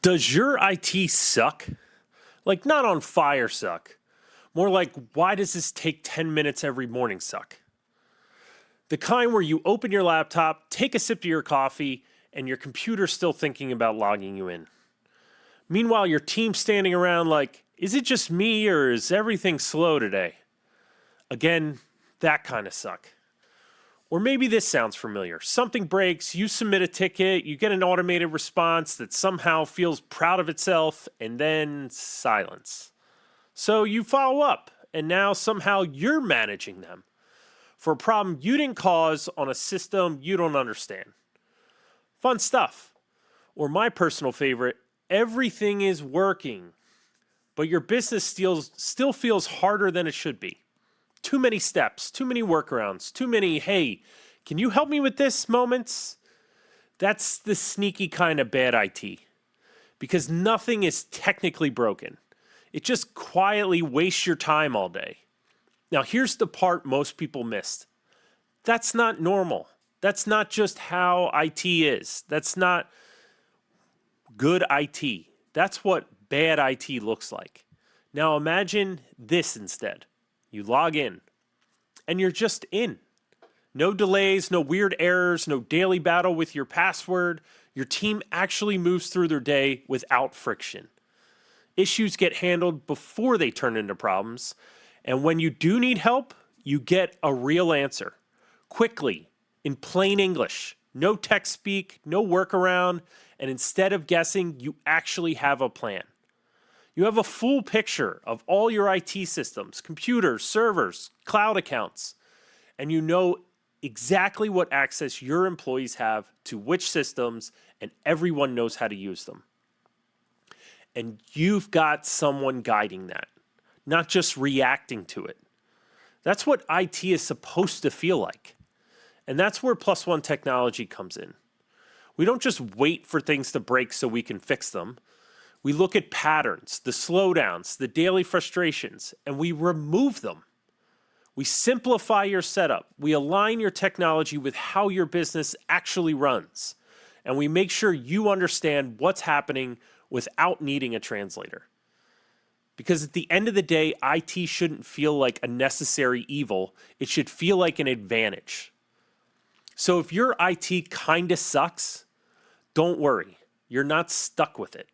Does your IT suck? Like, not on fire suck. More like, why does this take 10 minutes every morning suck? The kind where you open your laptop, take a sip of your coffee, and your computer's still thinking about logging you in. Meanwhile, your team's standing around like, is it just me or is everything slow today? Again, that kind of suck. Or maybe this sounds familiar. Something breaks, you submit a ticket, you get an automated response that somehow feels proud of itself, and then silence. So you follow up, and now somehow you're managing them for a problem you didn't cause on a system you don't understand. Fun stuff. Or my personal favorite, everything is working, but your business still feels harder than it should be. Too many steps, too many workarounds, too many, hey, can you help me with this moments? That's the sneaky kind of bad IT. Because nothing is technically broken. It just quietly wastes your time all day. Now, here's the part most people missed. That's not normal. That's not just how IT is. That's not good IT. That's what bad IT looks like. Now, imagine this instead. You log in, and you're just in. No delays, no weird errors, no daily battle with your password. Your team actually moves through their day without friction. Issues get handled before they turn into problems, and when you do need help, you get a real answer. Quickly, in plain English. No tech speak, no workaround, and instead of guessing, you actually have a plan. You have a full picture of all your IT systems, computers, servers, cloud accounts, and you know exactly what access your employees have to which systems, and everyone knows how to use them. And you've got someone guiding that, not just reacting to it. That's what IT is supposed to feel like. And that's where Plus One technology comes in. We don't just wait for things to break so we can fix them. We look at patterns, the slowdowns, the daily frustrations, and we remove them. We simplify your setup. We align your technology with how your business actually runs. And we make sure you understand what's happening without needing a translator. Because at the end of the day, IT shouldn't feel like a necessary evil. It should feel like an advantage. So if your IT kinda sucks, don't worry. You're not stuck with it.